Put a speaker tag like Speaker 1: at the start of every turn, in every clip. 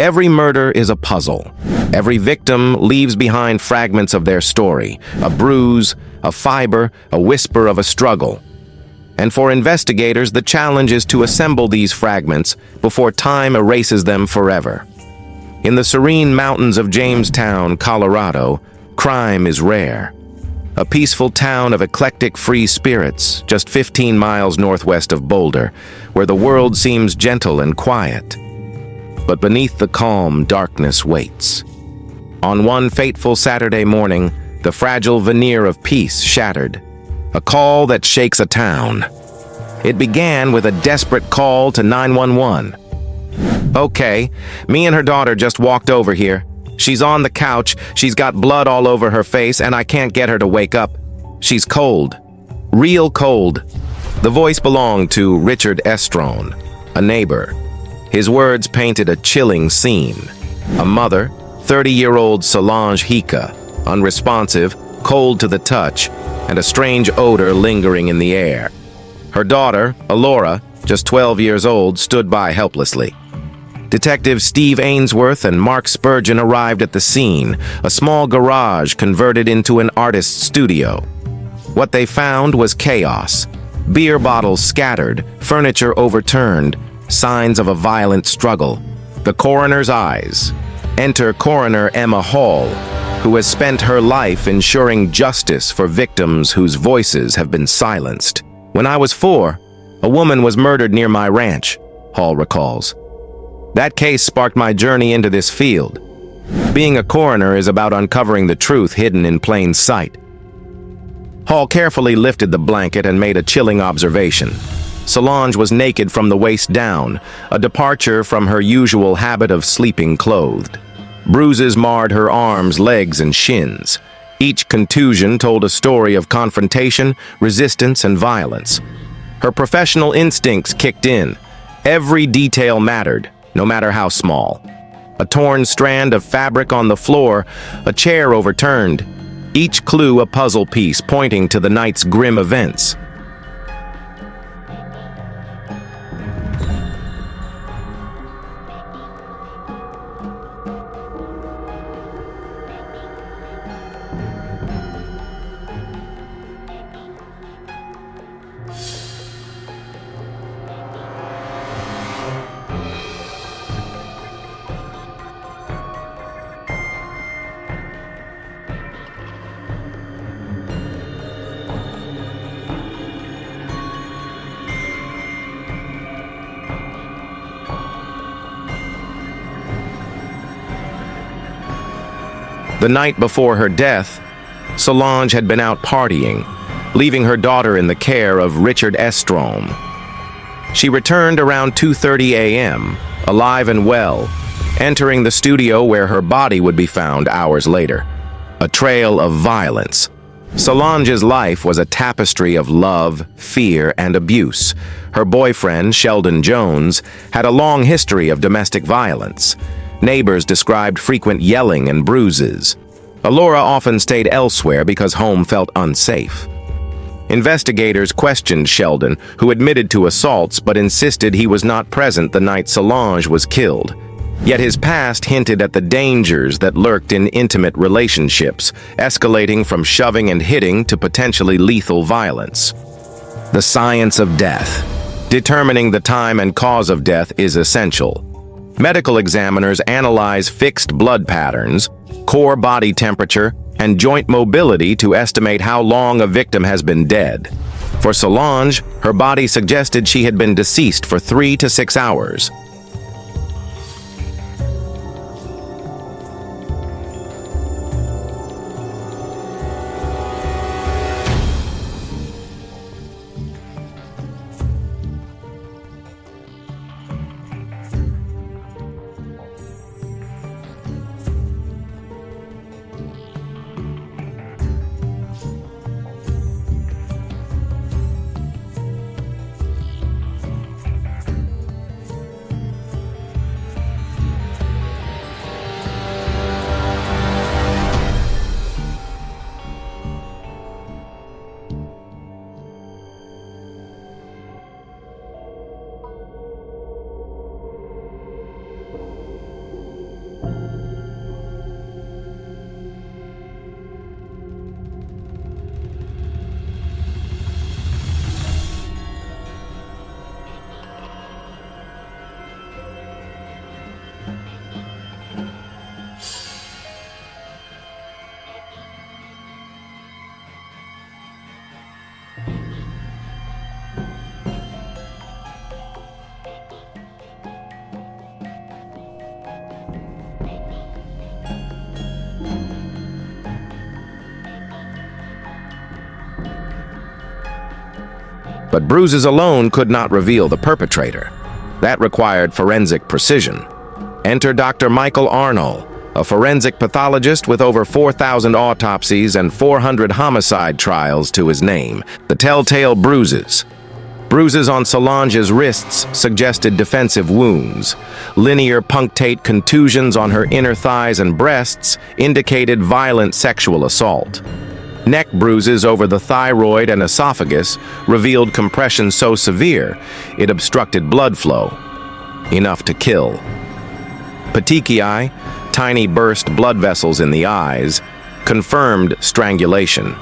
Speaker 1: Every murder is a puzzle. Every victim leaves behind fragments of their story, a bruise, a fiber, a whisper of a struggle. And for investigators, the challenge is to assemble these fragments before time erases them forever. In the serene mountains of Jamestown, Colorado, crime is rare. A peaceful town of eclectic free spirits, just 15 miles northwest of Boulder, where the world seems gentle and quiet. But beneath the calm, darkness waits. On one fateful Saturday morning, the fragile veneer of peace shattered. A call that shakes a town. It began with a desperate call to 911. Okay, me and her daughter just walked over here. She's on the couch, she's got blood all over her face, and I can't get her to wake up. She's cold. Real cold. The voice belonged to Richard Estrone, a neighbor. His words painted a chilling scene. A mother, 30-year-old Solange Hika, unresponsive, cold to the touch, and a strange odor lingering in the air. Her daughter, Alora, just 12 years old, stood by helplessly. Detectives Steve Ainsworth and Mark Spurgeon arrived at the scene, a small garage converted into an artist's studio. What they found was chaos. Beer bottles scattered, furniture overturned, signs of a violent struggle. The coroner's eyes. Enter Coroner Emma Hall, who has spent her life ensuring justice for victims whose voices have been silenced. When I was 4, a woman was murdered near my ranch, Hall recalls. That case sparked my journey into this field. Being a coroner is about uncovering the truth hidden in plain sight. Hall carefully lifted the blanket and made a chilling observation. Solange was naked from the waist down, a departure from her usual habit of sleeping clothed. Bruises marred her arms, legs, and shins. Each contusion told a story of confrontation, resistance, and violence. Her professional instincts kicked in. Every detail mattered, no matter how small. A torn strand of fabric on the floor, a chair overturned. Each clue a puzzle piece pointing to the night's grim events. The night before her death, Solange had been out partying, leaving her daughter in the care of Richard Estrone. She returned around 2:30 a.m., alive and well, entering the studio where her body would be found hours later. A trail of violence. Solange's life was a tapestry of love, fear, and abuse. Her boyfriend, Sheldon Jones, had a long history of domestic violence. Neighbors described frequent yelling and bruises. Alora often stayed elsewhere because home felt unsafe. Investigators questioned Sheldon, who admitted to assaults but insisted he was not present the night Solange was killed. Yet his past hinted at the dangers that lurked in intimate relationships, escalating from shoving and hitting to potentially lethal violence. The science of death. Determining the time and cause of death is essential. Medical examiners analyze fixed blood patterns, core body temperature, and joint mobility to estimate how long a victim has been dead. For Solange, her body suggested she had been deceased for 3 to 6 hours. But bruises alone could not reveal the perpetrator. That required forensic precision. Enter Dr. Michael Arnold, a forensic pathologist with over 4,000 autopsies and 400 homicide trials to his name. The telltale bruises. Bruises on Solange's wrists suggested defensive wounds. Linear punctate contusions on her inner thighs and breasts indicated violent sexual assault. Neck bruises over the thyroid and esophagus revealed compression so severe it obstructed blood flow, enough to kill. Petechiae, tiny burst blood vessels in the eyes, confirmed strangulation.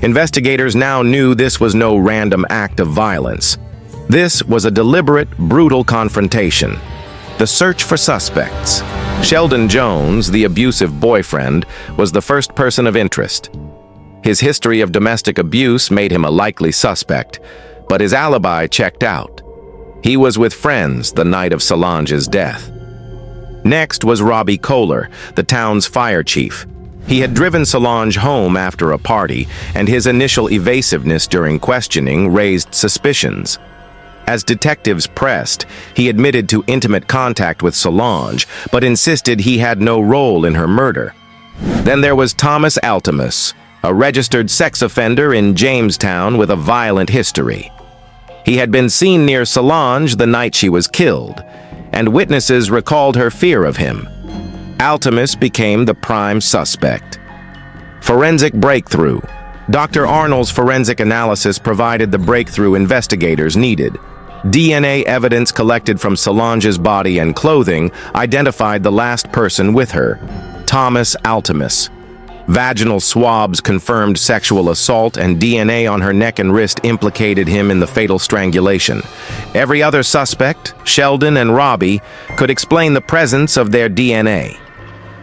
Speaker 1: Investigators now knew this was no random act of violence. This was a deliberate, brutal confrontation. The search for suspects. Sheldon Jones, the abusive boyfriend, was the first person of interest. His history of domestic abuse made him a likely suspect, but his alibi checked out. He was with friends the night of Solange's death. Next was Robbie Kohler, the town's fire chief. He had driven Solange home after a party, and his initial evasiveness during questioning raised suspicions. As detectives pressed, he admitted to intimate contact with Solange, but insisted he had no role in her murder. Then there was Thomas Altimus, a registered sex offender in Jamestown with a violent history. He had been seen near Solange the night she was killed, and witnesses recalled her fear of him. Altimus became the prime suspect. Forensic breakthrough. Dr. Arnold's forensic analysis provided the breakthrough investigators needed. DNA evidence collected from Solange's body and clothing identified the last person with her, Thomas Altimus. Vaginal swabs confirmed sexual assault, and DNA on her neck and wrist implicated him in the fatal strangulation. Every other suspect, Sheldon and Robbie, could explain the presence of their DNA.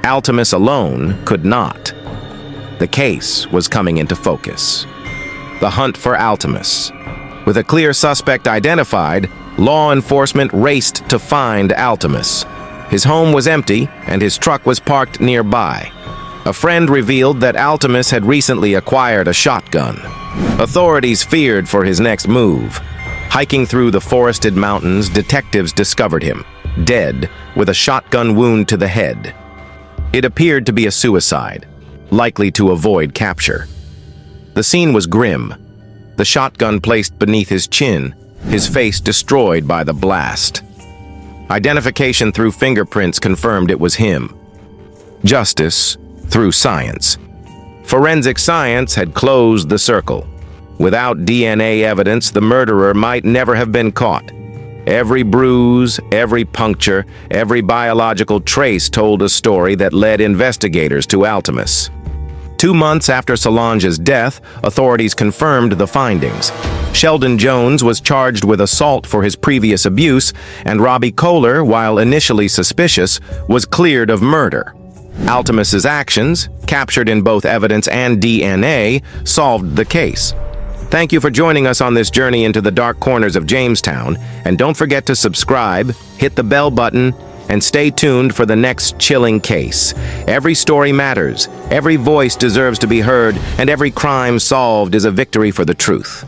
Speaker 1: Altimus alone could not. The case was coming into focus. The hunt for Altimus. With a clear suspect identified, law enforcement raced to find Altimus. His home was empty, and his truck was parked nearby. A friend revealed that Altimus had recently acquired a shotgun. Authorities feared for his next move. Hiking through the forested mountains, detectives discovered him, dead, with a shotgun wound to the head. It appeared to be a suicide, likely to avoid capture. The scene was grim. The shotgun placed beneath his chin, his face destroyed by the blast. Identification through fingerprints confirmed it was him. Justice through science. Forensic science had closed the circle. Without DNA evidence, the murderer might never have been caught. Every bruise, every puncture, every biological trace told a story that led investigators to Altimus. 2 months after Solange's death, authorities confirmed the findings. Sheldon Jones was charged with assault for his previous abuse, and Robbie Kohler, while initially suspicious, was cleared of murder. Altimus's actions, captured in both evidence and DNA, solved the case. Thank you for joining us on this journey into the dark corners of Jamestown, and don't forget to subscribe, hit the bell button, and stay tuned for the next chilling case. Every story matters, every voice deserves to be heard, and every crime solved is a victory for the truth.